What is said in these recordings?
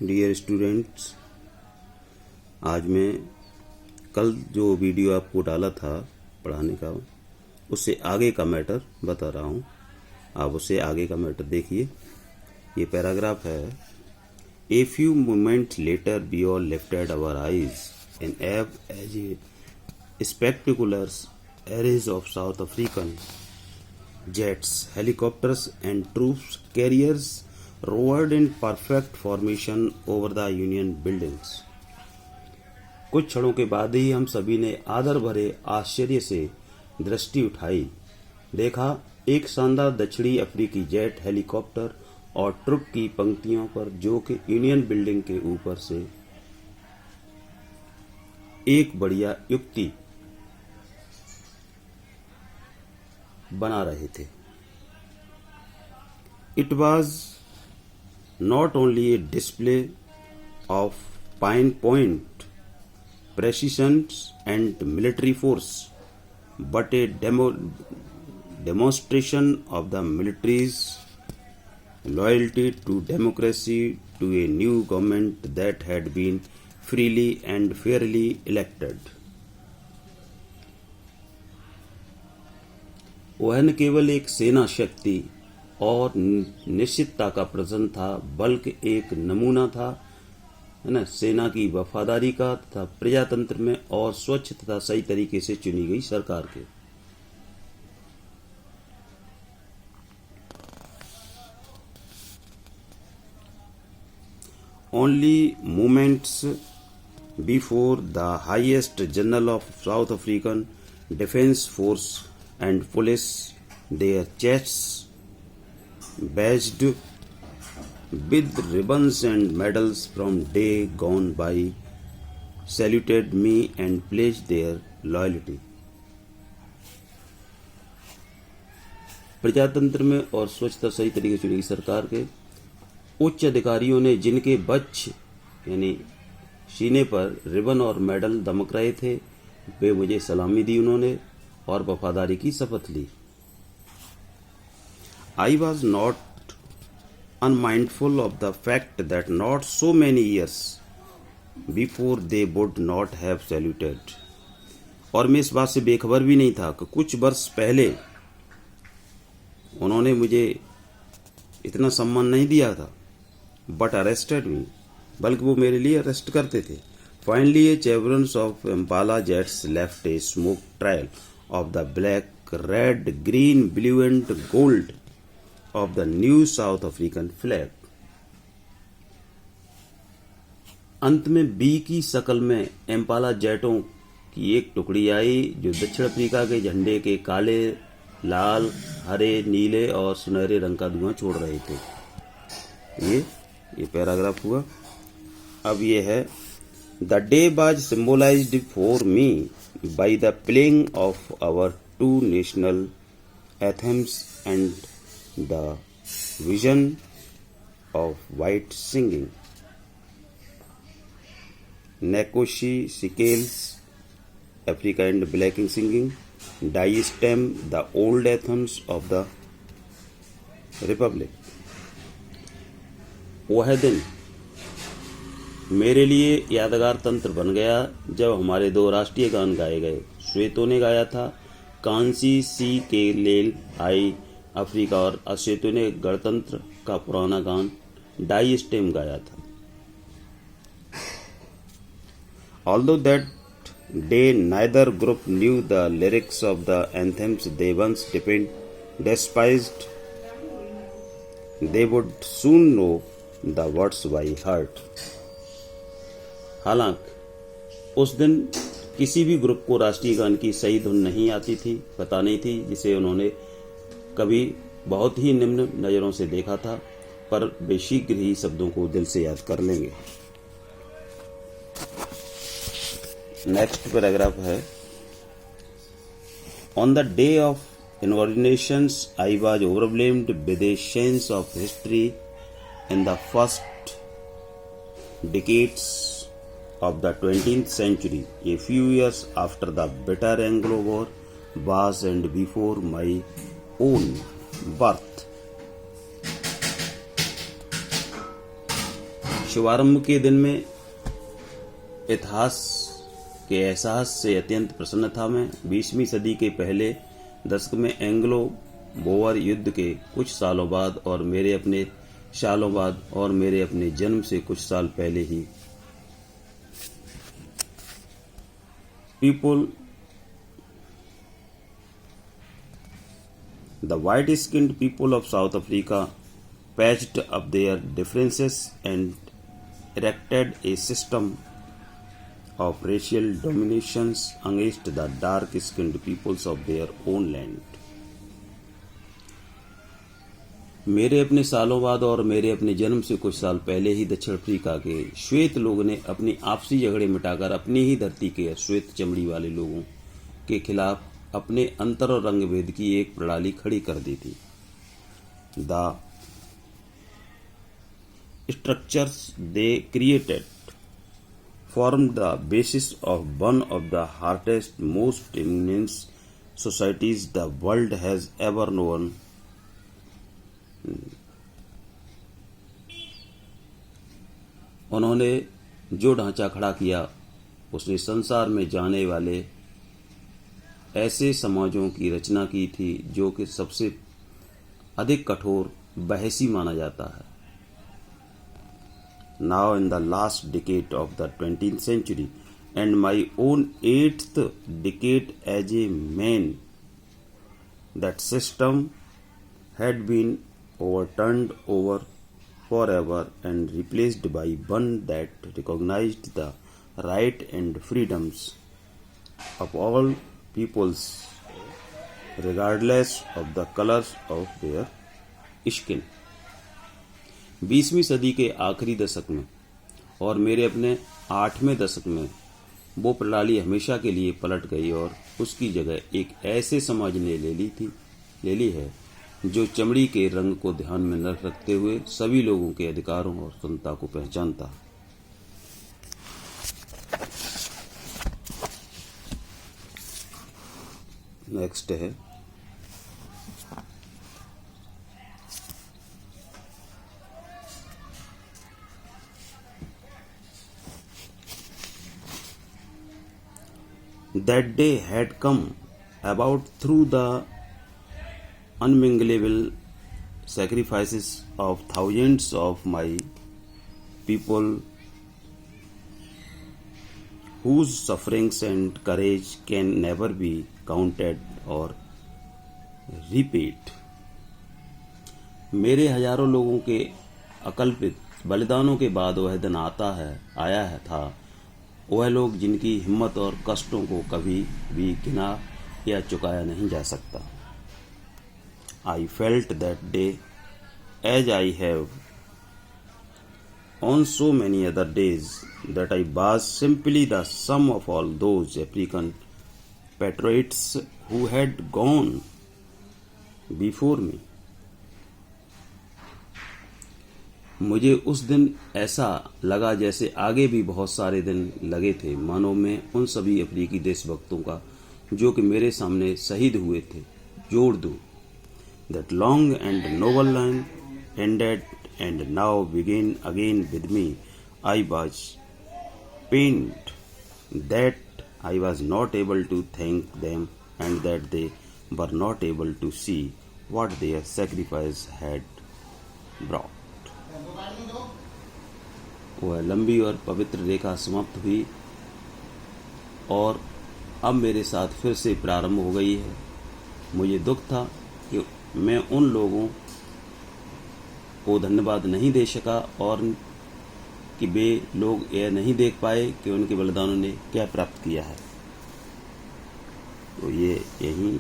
Dear students, आज मैं कल जो वीडियो आपको डाला था पढ़ाने का उससे आगे का मैटर बता रहा हूँ। आप उससे आगे का मैटर देखिए। ये पैराग्राफ है। A few moments later we all lifted our eyes in awe as a spectacular arrays of South African jets, helicopters and troops carriers roared in perfect formation over the Union buildings. कुछ क्षणों के बाद ही हम सभी ने आदर भरे आश्चर्य से दृष्टि उठाई। देखा एक शानदार दक्षिणी अफ्रीकी जेट, हेलीकॉप्टर और ट्रुप की पंक्तियों पर जो कि यूनियन बिल्डिंग के ऊपर से एक बढ़िया युक्ति बना रहे थे। It was not only a display of fine point, precision and military force, but a demonstration of the military's loyalty to democracy, to a new government that had been freely and fairly elected. वह न केवल एक सेना शक्ति और निश्चितता का प्रदर्शन था, बल्कि एक नमूना था, है ना, सेना की वफादारी का तथा प्रजातंत्र में और स्वच्छ तथा सही तरीके से चुनी गई सरकार के। Only moments before the highest general of South African Defence Force and police, their chests badged with ribbons and medals from day gone by, saluted me and pledged their loyalty. प्रजातंत्र में और स्वच्छता सही तरीके से चुनी सरकार के उच्च अधिकारियों ने जिनके बच्च यानी सीने पर रिबन और मेडल दमक रहे थे, वे मुझे सलामी दी उन्होंने और वफादारी की शपथ ली। I was not unmindful of the fact that not so many years before they would not have saluted. और मैं इस बात से बेखबर भी नहीं था कि कुछ वर्ष पहले उन्होंने मुझे इतना सम्मान नहीं दिया था। But arrested me, बल्कि वो मेरे लिए अरेस्ट करते थे। Finally, a chevrons of Impala jets left a smoke trail of the black, red, green, blue and gold of the new South African flag. अंत में बी की शक्ल में एम्पाला जेटों की एक टुकड़ी आई जो दक्षिण अफ्रीका के झंडे के काले, लाल, हरे, नीले और सुनहरे रंग का धुआं छोड़ रहे थे। ये पैराग्राफ हुआ। अब ये है The day was symbolized for me by the playing of our two national anthems and the vision of white singing. Nkosi Sikel's Africa and blacking singing, Die Stem, the old anthems of the Republic. वह दिन मेरे लिए यादगार तंत्र बन गया जब हमारे दो राष्ट्रीय गान गाए गए। श्वेतो ने गाया था कांसी सी के लेल आई अफ्रीका और अश्वेतो ने गणतंत्र का पुराना गान डाई स्टेम गाया था। Although that day neither group knew the lyrics of the anthems they once despised, they would soon know the words by heart. हालांकि उस दिन किसी भी ग्रुप को राष्ट्रीय गान की सही धुन नहीं आती थी, पता नहीं थी, जिसे उन्होंने कभी बहुत ही निम्न नजरों से देखा था, पर वे शीघ्र ही शब्दों को दिल से याद कर लेंगे। नेक्स्ट पैराग्राफ है। On the day of inaugurations I was overwhelmed with a sense of history in the first decades of the 20th century, a few years after the bitter Anglo War was and before my own birth. शुभारंभ के दिन में इतिहास के एहसास से अत्यंत प्रसन्न था मैं। 20वीं सदी के पहले दशक में एंग्लो बोअर युद्ध के कुछ सालों बाद और मेरे अपने जन्म से कुछ साल पहले ही the white-skinned people of South Africa patched up their differences and erected a system of racial dominations against the dark-skinned peoples of their own land. मेरे अपने सालों बाद और मेरे अपने जन्म से कुछ साल पहले ही दक्षिण अफ्रीका के श्वेत लोगों ने अपनी आपसी झगड़े मिटाकर अपनी ही धरती के श्वेत चमड़ी वाले लोगों के खिलाफ अपने अंतर और रंग भेद की एक प्रणाली खड़ी कर दी थी। The structures they created formed the basis of one of the hardest, most immense societies the world has ever known. उन्होंने जो ढांचा खड़ा किया उसने संसार में जाने वाले ऐसे समाजों की रचना की थी जो कि सबसे अधिक कठोर बहसी माना जाता है। Now in the last decade of the 20th century and my own 8th decade as a man, that system had been overturned over forever and replaced by one that recognized the right and freedoms of all peoples regardless of the colors of their skin. 20वीं सदी के आखिरी दशक में और मेरे अपने 8वें दशक में वो प्रणाली हमेशा के लिए पलट गई और उसकी जगह एक ऐसे समाज ने ले ली है जो चमड़ी के रंग को ध्यान में न रखते हुए सभी लोगों के अधिकारों और स्वतंत्रता को पहचानता है। नेक्स्ट है That day had come about through the unminglable sacrifices of thousands of my people whose sufferings and courage can never be counted or repaid. मेरे हजारों लोगों के अकल्पित बलिदानों के बाद वह दिन आया था वह लोग जिनकी हिम्मत और कष्टों को कभी भी गिना या चुकाया नहीं जा सकता। I felt that day as I have on so many other days that I was simply the sum of all those African patriots who had gone before me. मुझे उस दिन ऐसा लगा जैसे आगे भी बहुत सारे दिन लगे थे, मानो मैं उन सभी अफ्रीकी देशभक्तों का जो कि मेरे सामने शहीद हुए थे जोड़ दूं। That long and noble line ended and now began again with me. I was pained that I was not able to thank them and that they were not able to see what their sacrifice had brought. वह लंबी और पवित्र रेखा समाप्त हुई और अब मेरे साथ फिर से प्रारंभ हो गई है। मुझे दुख था कि मैं उन लोगों को धन्यवाद नहीं दे सका और कि वे लोग यह नहीं देख पाए कि उनके बलिदानों ने क्या प्राप्त किया है। तो ये यहीं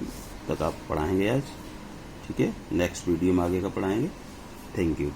तक आप पढ़ाएंगे आज, ठीक है। नेक्स्ट वीडियो में आगे का पढ़ाएंगे। Thank you.